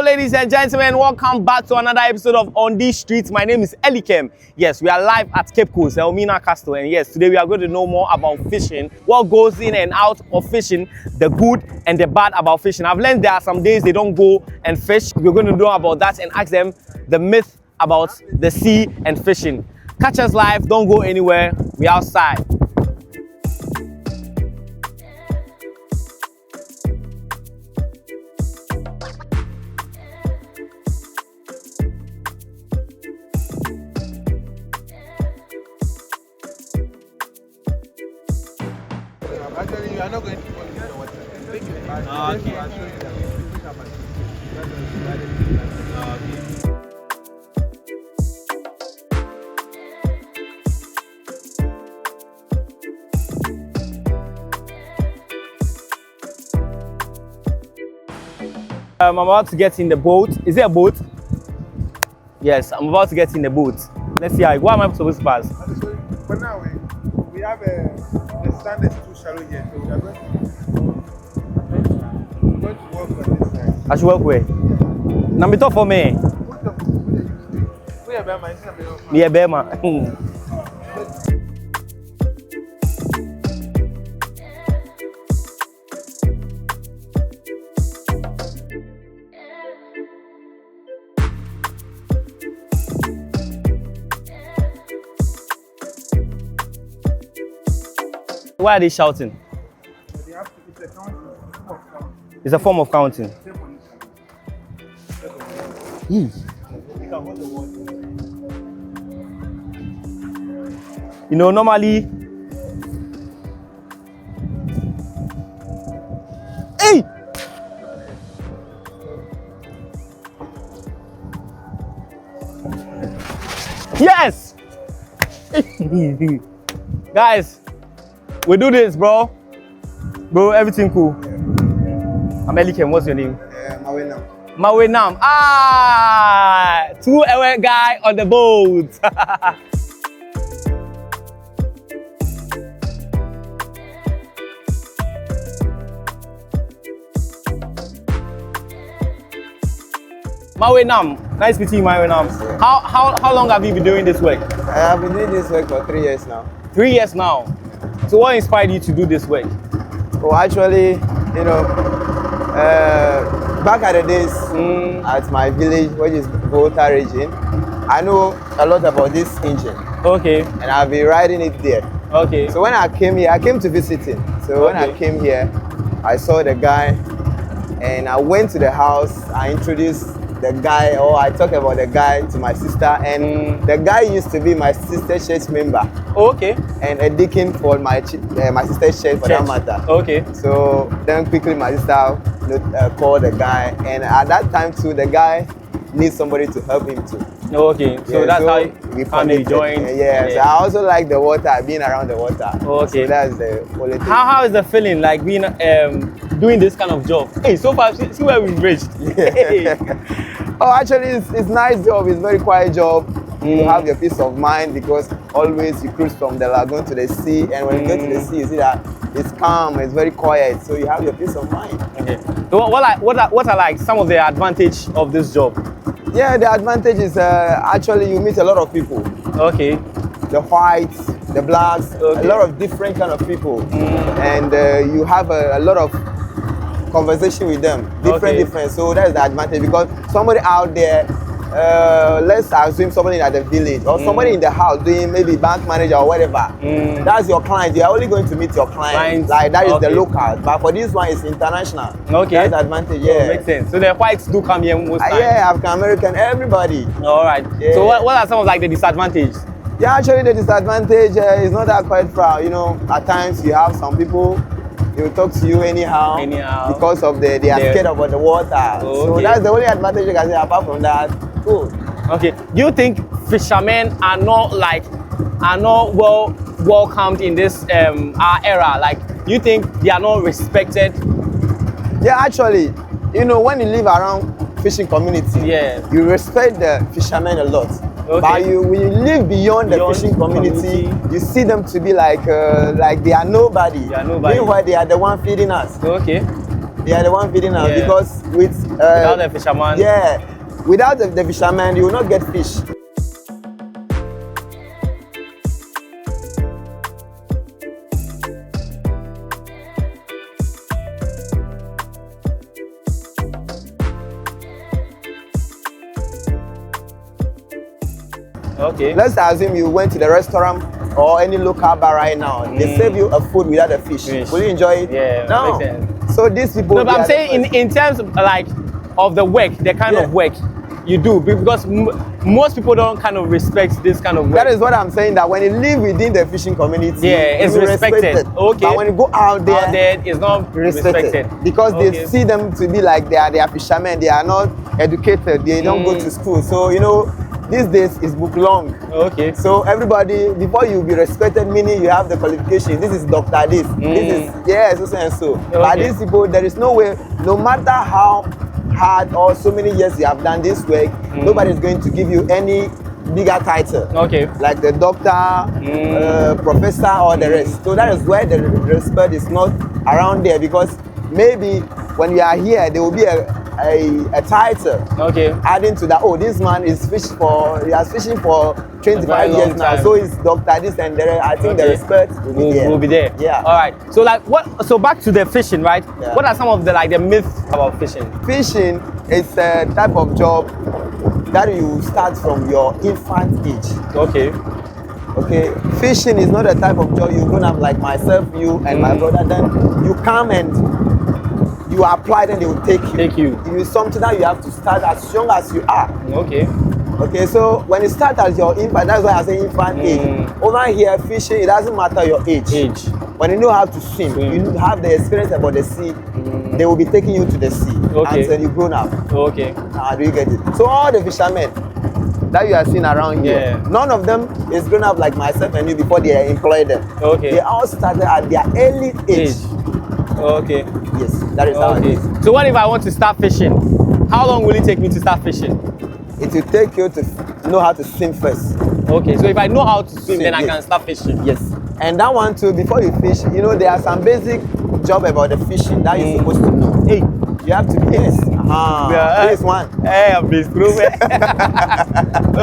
ladies and gentlemen, welcome back to another episode of On These Streets. My name is Elikem. Yes, we are live at Cape Coast, Elmina Castle, and yes, today we are going to know more about fishing, what goes in and out of fishing, the good and the bad about fishing. I've learned there are some days they don't go and fish. We're going to know about that and ask them the myth about the sea and fishing. Catch us live, don't go anywhere, we're outside. Actually, you are not going to fall into the water. Okay. I'll show you I'm about to get in the boat. Is there a boat? Yes, I'm about to get in the boat. Let's see how. What am I supposed to pass? For now, we have the sand is too shallow yet, so we are going to walk on this side. I should walk where? Now, talk for me. We are Bama. Yeah, Bama. Why are they shouting? It's a form of counting. You know, normally. Hey! Yes! Guys, we do this, bro. Bro, everything cool. I'm Elikem, what's your name? Mawenam. Mawenam. Ah! Two-hour guy on the boat. Mawenam, nice meeting you, Mawenam. How long have you been doing this work? I have been doing this work for 3 years now. 3 years now. So what inspired you to do this work? Well, actually, you know, back at the days at my village, which is Volta region, I know a lot about this engine. Okay. And I've been riding it there. Okay. So when I came here, I came to visit him. So when I came here, I saw the guy and I went to the house. I introduced the guy, or I talked about the guy to my sister, and the guy used to be my sister's church member. Okay. And a deacon for my sister's church for that matter. Okay. So then quickly my sister called the guy, and at that time too, the guy needs somebody to help him too. Okay. So that's how we finally joined. Yeah. So I also like the water, being around the water. Okay. So that's the only thing. How is the feeling like being doing this kind of job? Hey, so far see where we've reached. Hey. Oh, actually, it's nice job. It's very quiet job. You have your peace of mind because always you cruise from the lagoon to the sea, and when you go to the sea, you see that it's calm, it's very quiet, so you have your peace of mind. Okay. So what are like some of the advantage of this job? Yeah, the advantage is actually you meet a lot of people. Okay. The whites, the blacks, a lot of different kind of people, and you have a lot of conversation with them, different. So that's the advantage because somebody out there, let's assume somebody at the village or somebody in the house doing maybe bank manager or whatever. That's your client. You are only going to meet your clients. Like that is the local. But for this one, it's international. Okay. That's the advantage. Yeah. Makes sense. So the whites do come here most times. Yeah, African American, everybody. All right. Yeah. So what are some of like the disadvantages? Yeah, actually the disadvantage is not that quite proud. You know, at times you have some people. They will talk to you anyhow because of they are scared about the water. So that's the only advantage you can say. Apart from that, cool. Okay. Do you think fishermen are not well welcomed in this our era? Like, do you think they are not respected? Yeah, actually, you know, when you live around fishing community, you respect the fishermen a lot. Okay. But when you live beyond the fishing community, you see them to be like they are nobody. Meanwhile, they are the one feeding us. Okay. They are the one feeding us Yeah. because Without the fisherman. yeah, without the fisherman, you will not get fish. Okay. Let's assume you went to the restaurant or any local bar right now. They serve you a food without a fish. Will you enjoy it? Yeah, No. makes sense. So these people. No, but they I'm are the saying first. in terms of, like of the work, the kind Yeah. of work you do, because most people don't kind of respect this kind of work. That is what I'm saying, that when you live within the fishing community, Yeah, it's you respected. respect it. Okay. But when you go out there, it's not respected. because Okay. they see them to be like they are fishermen. They are not educated. They don't go to school. So these days it's book long. Okay. So everybody, before you be respected, meaning you have the qualification. This is doctor. This is so and so. But Okay. these people, there is no way. No matter how hard or so many years you have done this work, nobody is going to give you any bigger title. Okay. Like the doctor, professor, or the rest. So that is why the respect is not around there, because maybe when you are here, there will be a title Okay. adding to that. Oh, this man is he has fishing for 25 long years now, time. so he's doctor this and that. I think the Okay. respect will be there. Yeah. All right. So so back to the fishing, right? Yeah. What are some of the myths about fishing? Fishing is a type of job that you start from your infant age. Okay. Okay, fishing is not a type of job you grown up like myself, you and my brother. Then you come and you apply, then they will take you. Take you. It is something that you have to start as young as you are. Okay. Okay, so when you start as your infant, that's why I say infant age. Over here, fishing, it doesn't matter your age. When you know how to swim, you have the experience about the sea, they will be taking you to the sea until you grown up. Okay. How do you get it? So all the fishermen that you are seeing around here, none of them is grown up like myself and you before they employ them. Okay. They all started at their early age. Okay. Yes, that is how it is. So what if I want to start fishing? How long will it take me to start fishing? It will take you to know how to swim first. Okay, so if I know how to swim, then I yes. can start fishing. Yes. And that one too, before you fish, there are some basic job about the fishing that you're supposed to know. Hey. You have to be this one. Hey, I'm this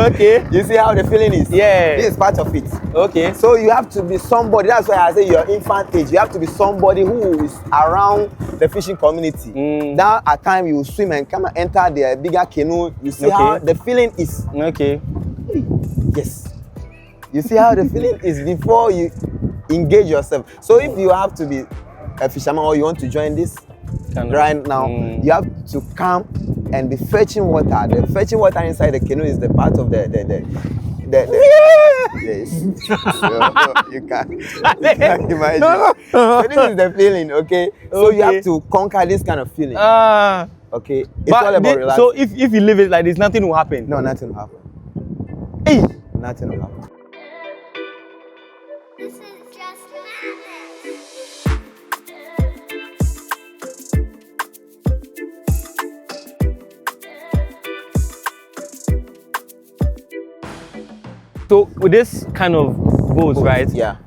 Okay. You see how the feeling is? Yeah. This is part of it. Okay. So you have to be somebody. That's why I say your infant age. You have to be somebody who is around the fishing community. That at time you swim and come and enter the bigger canoe. You see how the feeling is. Okay. Yes. You see how the feeling is before you engage yourself. So if you have to be a fisherman or you want to join this right now, you have to come and be fetching water. The fetching water inside the canoe is the part of the yes. So you can't imagine. No. So this is the feeling, okay? So you have to conquer this kind of feeling. Okay. It's all about relaxing. So if you leave it like this, nothing will happen. No, nothing will happen. Hey. Nothing will happen. This is just madness. So with this kind of boats, right? Yeah.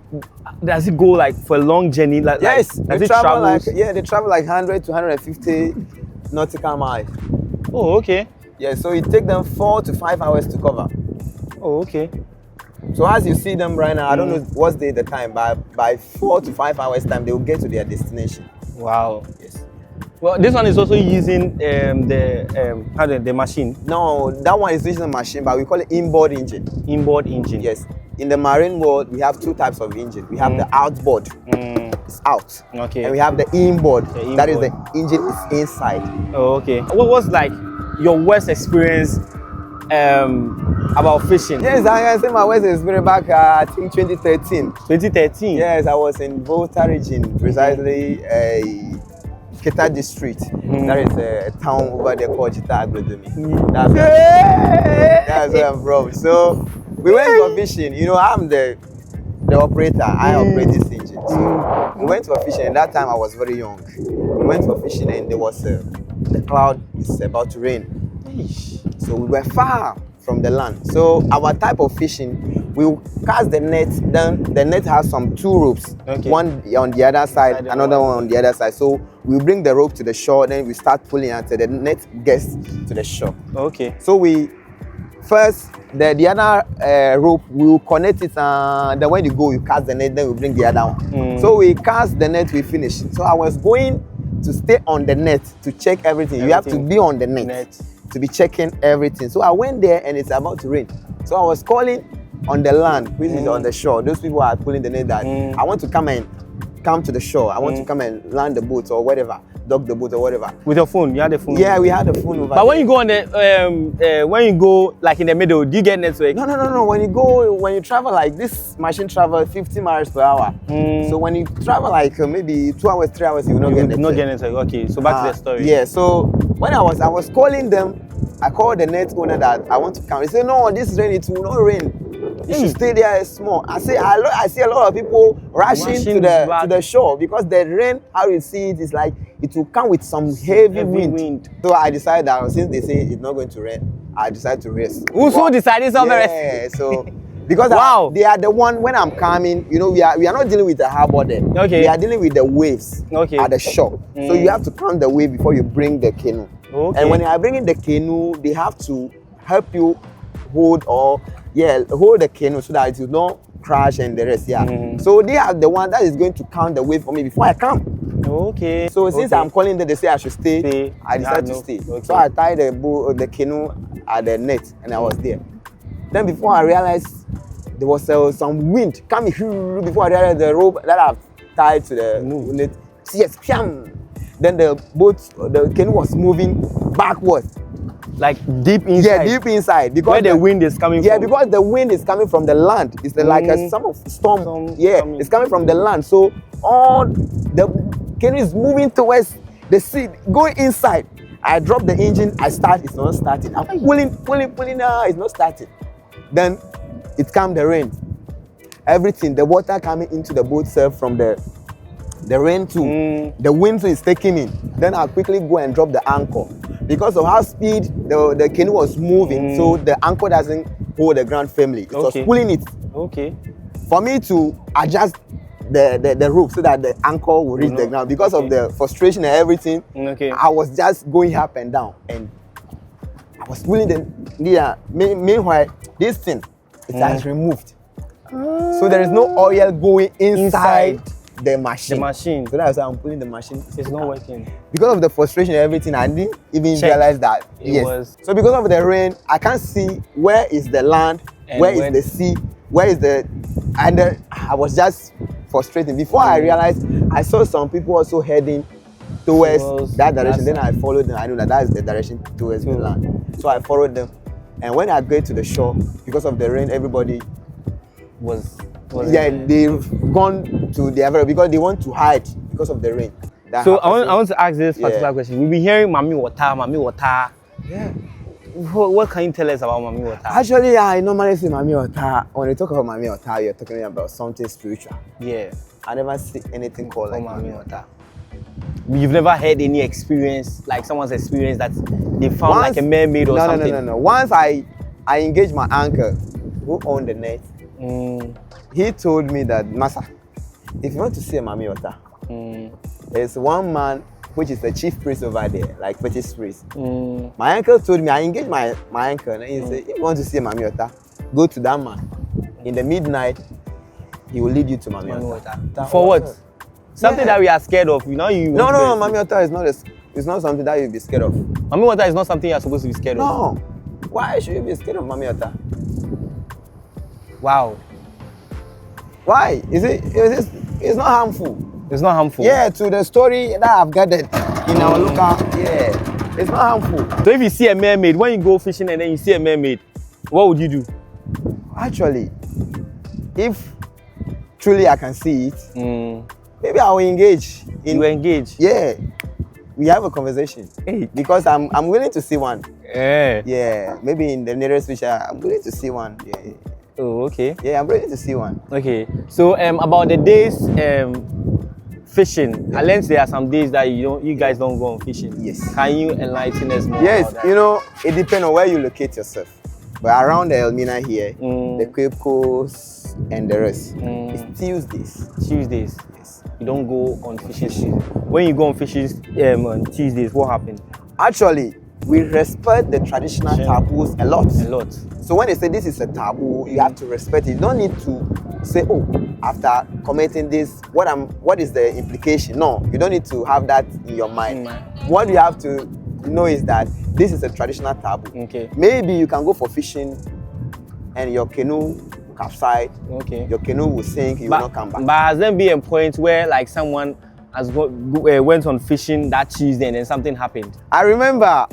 Does it go like for a long journey? Yes. Does They it travel travel? they travel like 100 to 150 nautical miles. Oh, okay. Yeah, so it takes them 4 to 5 hours to cover. Oh, okay. So as you see them right now, I don't know what's the time, but by 4 to 5 hours time, they will get to their destination. Wow. Yes. Well, this one is also using the machine, No, that one is using a machine, but we call it inboard engine. inboard engine. Yes. In the marine world, we have two types of engine. We have the outboard, it's out. Okay. And we have the inboard, The that is the inboard. engine is inside. Oh, okay. What was like your worst experience about fishing? Yes, I can say my worst experience back, I think 2013. 2013. Yes, I was in Volta region, precisely Keta district. That is a town over there called Chita Aglodomi. That's where I'm from. So we went for fishing. I'm the operator. I operate this engine. So we went for fishing, and that time I was very young. We went for fishing, and there was the cloud is about to rain. So we were far from the land. So our type of fishing, We will cast the net. Then the net has some 2 ropes. Okay. One on the other side, the another one on the other side. So we bring the rope to the shore. Then we start pulling until the net gets to the shore. Okay. So we first the other rope we will connect it. Then when you go, you cast the net. Then we bring the other one. So we cast the net. We finish. So I was going to stay on the net to check everything. You have to be on the net to be checking everything. So I went there and it's about to rain. So I was calling on the land, which is on the shore. Those people are pulling the net that I want to come to the shore. I want to come and land the boat or whatever, dock the boat or whatever. With your phone, you had the phone. Yeah, we had the phone over. But when you go on the when you go like in the middle, do you get network? No. When you travel like this machine travel 50 miles per hour. So when you travel like maybe 2 hours, 3 hours, you will not get network. Not get network. Okay, so back to the story. Yeah. So when I was calling them, I called the net owner that I want to come. He said, "No, this rain, it will not rain. You should stay there small." I see a lot of people rushing to the shore because the rain, how you see it, is like it will come with some heavy wind. So I decided that since they say it's not going to rain, I decided to rest. Who decided to rest? Yeah, so because wow. they are the one when I'm coming, you know, we are not dealing with the harbor there. Okay. We are dealing with the waves at the shore. So you have to count the wave before you bring the canoe. Okay. And when you are bringing the canoe, they have to help you hold the canoe so that it will not crash and the rest. So they are the one that is going to count the wave for me before I come. Okay. So since I'm calling them, they say I should stay. I decided to stay. Okay. So I tied the canoe at the net and I was there. Then before I realized there was some wind coming, before I realized the rope that I've tied to the net. Yes, then the canoe was moving backwards. Like deep inside? Yeah, deep inside. Because where the wind is coming from? Yeah, because the wind is coming from the land. It's like a some of storm. It's coming from the land. So all the canoe is moving towards the sea, going inside. I drop the engine, I start, it's not starting. I'm pulling, it's not starting. Then it comes the rain. Everything, the water coming into the boat serve from the rain too. The wind is taking in. Then I'll quickly go and drop the anchor. Because of how speed the canoe was moving, so the anchor doesn't hold the ground firmly. It was pulling it. Okay. For me to adjust the rope so that the anchor will reach the ground. Because of the frustration and everything, I was just going up and down. And I was pulling meanwhile, this thing is just removed. So there is no oil going inside the machine. So that's why I'm pulling the machine. It's not working. Because of the frustration and everything, I didn't even realize that. So because of the rain, I can't see where is the land, where is the sea, where is I was just frustrated. Before I realized, I saw some people also heading towards that direction. Then I followed them. I knew that is the direction towards the land. So I followed them. And when I get to the shore, because of the rain, everybody they've gone to the other because they want to hide because of the rain. So I want to ask this particular question. We've been hearing Mami Water. Yeah. What can you tell us about Mami Water? Actually, I normally say Mami Water. When you talk about Mami Water, you're talking about something spiritual. Yeah. I never see anything called like Mami Water. You've never had any experience, like someone's experience that they found like a mermaid or something? No. Once I engaged my uncle who owned the net. He told me that, Masa, if you want to see a Mami Water, there's one man which is the chief priest over there, like fetish priest. My uncle told me, I engaged my uncle, and he said, if you want to see a Mami Water, go to that man. In the midnight, he will lead you to Mami Water. For what? Something that we are scared of. No, Mami Water is not something that you'll be scared of. Mami Water is not something you're supposed to be scared of. No. Why should you be scared of Mami Water? Wow. Why? It's not harmful. It's not harmful? Yeah, to the story that I've gathered in our local, it's not harmful. So if you see a mermaid, when you go fishing and then you see a mermaid, what would you do? Actually, if truly I can see it, maybe I will engage. You engage? Yeah. We have a conversation. Because I'm willing to see one. Yeah. Maybe in the nearest future, I'm willing to see one. Yeah. Oh, okay. Yeah, I'm ready to see one. Okay. So about the days fishing, I learned there are some days that you guys don't go on fishing. Yes. Can you enlighten us more? Yes, about that? it depends on where you locate yourself. But around the Elmina here, the Cape Coast and the rest, it's Tuesdays. Tuesdays. Yes. You don't go on fishing. When you go on fishing on Tuesdays, what happens? Actually, we respect the traditional taboos a lot. A lot. So when they say this is a taboo, you have to respect it. You don't need to say, oh, after committing this, what is the implication? No, you don't need to have that in your mind. What you have to know is that this is a traditional taboo. Okay. Maybe you can go for fishing and your canoe will capsize. Okay. Your canoe will sink, you will not come back. But has there been a point where like someone has went on fishing that Tuesday and then something happened? I remember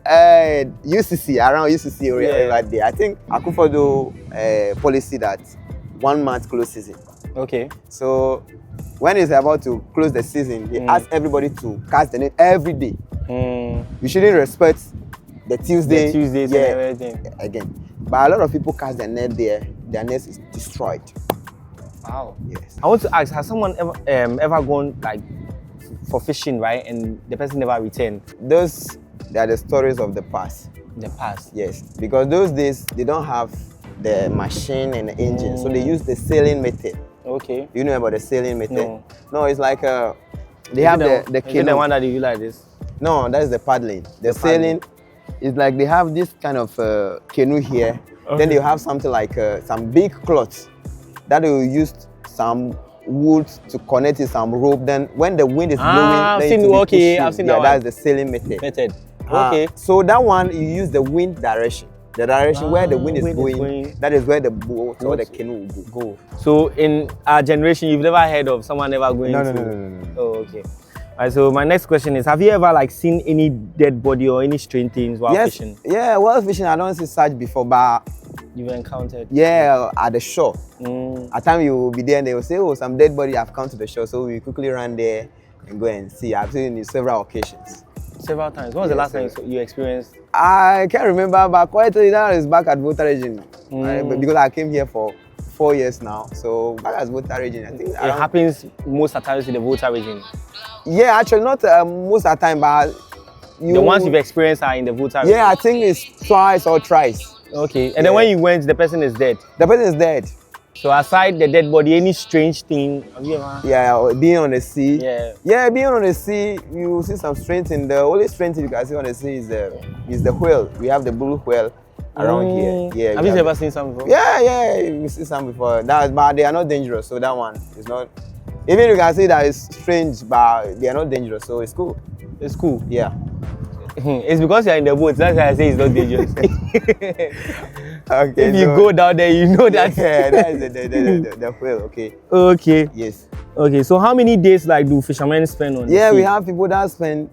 UCC, around UCC area right there. I think Kwadwo policy that 1 month close season. Okay. So when it's about to close the season, they ask everybody to cast the net every day. You shouldn't respect the Tuesdays and everything. Again. But a lot of people cast their net there, their net is destroyed. Wow. Yes. I want to ask, has someone ever gone like for fishing, right, and the person never returned? Those are the stories of the past. The past. Yes, because those days they don't have the machine and the engine, so they use the sailing method. Okay. You know about the sailing method? No. No, it's like they have the Is it canoe. the one that you like this? No, that's the paddling. The sailing is like they have this kind of canoe here. Okay. Then they have something like some big cloth that they will use some wood to connect it, some rope. Then when the wind is blowing, I've then seen. it will be Okay, pushing. I've seen yeah, that. that's the sailing method. Okay. So that one you use the wind direction. The direction where the wind is going, that is where the boat or the canoe will go. So in our generation, you've never heard of someone ever going to... No. Oh, okay. Alright, so my next question is, have you ever like seen any dead body or any strange things while fishing? Yeah, while fishing, I don't see such before, but You've encountered? yeah, at the shore. At time you will be there and they will say, oh, some dead body have come to the shore, so we quickly run there and go and see. I've seen it several occasions. Several times. When was the last time you experienced? I can't remember, but quite that is back at Volta region. Because I came here for 4 years now, so back at Volta region, I think It happens most of the times in the Volta region. Yeah, actually not most of the time, but the ones you've experienced are in the Volta region. Yeah, I think it's twice or thrice. Okay, and then when you went, the person is dead. The person is dead. So aside the dead body, any strange thing? Have you ever? Yeah, being on the sea. Yeah. Yeah, being on the sea, you see some strange thing. The only strange thing you can see on the sea is the whale. We have the blue whale around here. Yeah. Have you ever seen some before? Yeah, we see some before. But they are not dangerous, so that one is not. Even you can see that it's strange, but they are not dangerous, so it's cool. It's cool. Yeah. It's because you're in the boat. That's why I say it's not dangerous. Okay. If you go down there, you know that. Yeah, that is the whale. Okay. Okay. Yes. Okay. So how many days like do fishermen spend on? Yeah, the sea? we have people that spend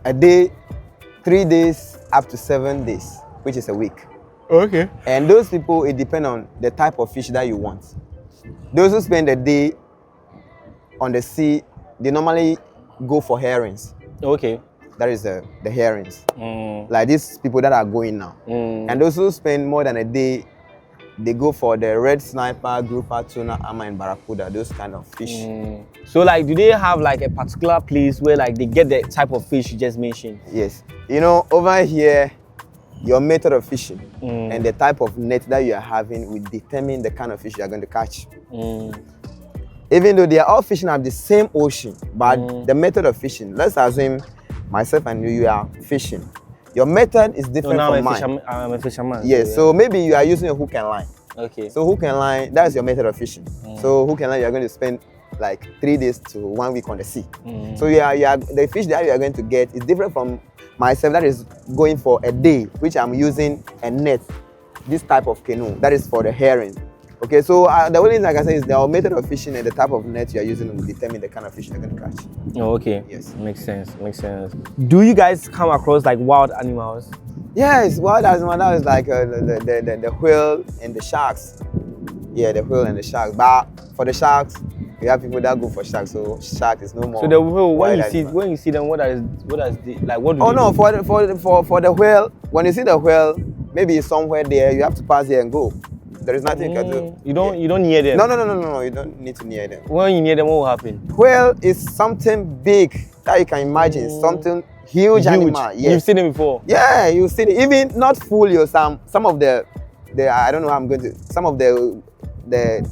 a day, 3 days, up to 7 days, which is a week. Okay. And those people, it depends on the type of fish that you want. Those who spend a day on the sea, they normally go for herrings. Okay. That is the herrings. Like these people that are going now. And those who spend more than a day, they go for the red sniper, grouper, tuna, ama, and barracuda, those kind of fish. So like, do they have like a particular place where like they get the type of fish you just mentioned? Yes. You know, over here, your method of fishing and the type of net that you are having will determine the kind of fish you are going to catch. Even though they are all fishing at the same ocean, but the method of fishing, let's assume myself and you are fishing. Your method is different from mine. I'm a fisherman. Yes, so maybe you are using a hook and line. Okay. So hook and line, that's your method of fishing. So hook and line, you are going to spend like 3 days to 1 week on the sea. So the fish that you are going to get is different from myself that is going for a day, which I'm using a net, this type of canoe, that is for the herring. Okay, so the only thing I can say is the method of fishing and the type of net you are using will determine the kind of fish you're going to catch. Oh, okay. Yes. Makes sense. Do you guys come across like wild animals? Yes, wild animals, that is like the whale and the sharks. Yeah, the whale and the sharks. But for the sharks, we have people that go for sharks, so shark is no more. So the whale, when wild you see them, what do they Oh no, do? for the whale, when you see the whale, maybe it's somewhere there, you have to pass here and go. There is nothing you can do. You don't near them. No, you don't need to near them. When you near them, what will happen? Whale is something big that you can imagine, something Huge animal. Yes. You've seen it before. Yeah, you see it. Even not full, you some of the I don't know how I'm going to some of the part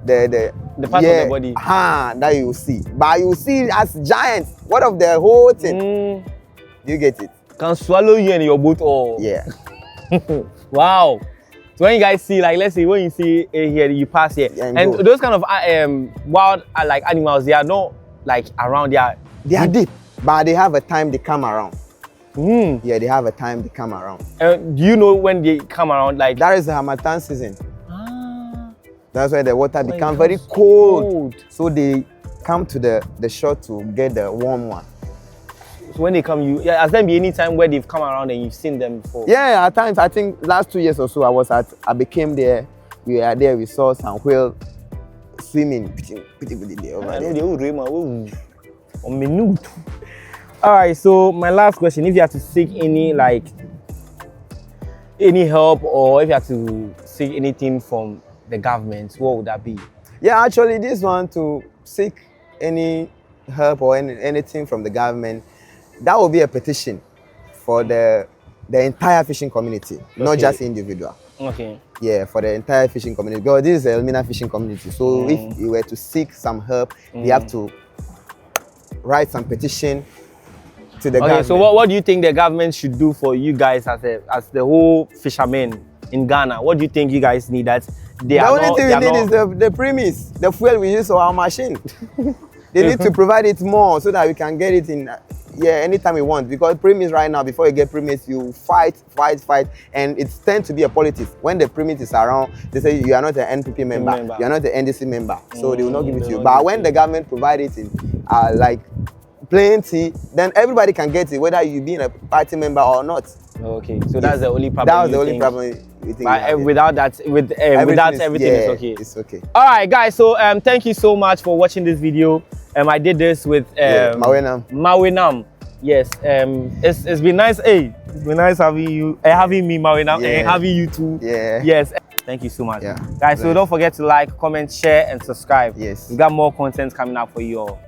of the body. That you see. But you see it as giant. What of the whole thing? Do you get it? Can swallow you and your boat all. Yeah. Wow. So when you guys see, like, let's say when you see here, you pass here, Yeah, and go. those kind of wild like animals, they are not like around there. They are deep, but they have a time they come around. Hmm. Yeah, they have a time they come around. Do you know when they come around? Like That is the Harmattan season. Ah, That's why the water it becomes very becomes cold. So they come to the shore to get the warm one. so when they come, has there been any time where they've come around and you've seen them before? Yeah, at times, I think last 2 years or so, I became there. We were there, we saw some whale swimming. Over there. All right, so my last question: if you have to seek any help, or if you have to seek anything from the government, what would that be? Yeah, actually, this one to seek any help or anything from the government, that will be a petition for the entire fishing community, not just individual. Okay. Yeah, for the entire fishing community, because this is the Elmina fishing community. So if you were to seek some help, you have to write some petition to the government. So what do you think the government should do for you guys as the whole fishermen in Ghana? What do you think you guys need? That The only thing we need is the premise, the fuel we use for our machine. They need to provide it more so that we can get it in anytime we want. Because premise right now, before you get premise, you fight, and it tends to be a politics. When the premise is around, they say you are not an NPP member, you are not an NDC member, so they will not give it to you. But when the government provides it in like plenty, then everybody can get it, whether you be a party member or not. Okay, so that's the only problem. That was the only problem we think. But without that, without everything is okay. It's okay. All right, guys. So thank you so much for watching this video. I did this with Mawenam. Yes. It's been nice. Hey, it's been nice having me, Mawenam, and having you too. Yeah. Yes. Thank you so much. Yeah. Guys, so don't forget to like, comment, share, and subscribe. Yes. We got more content coming up for you all.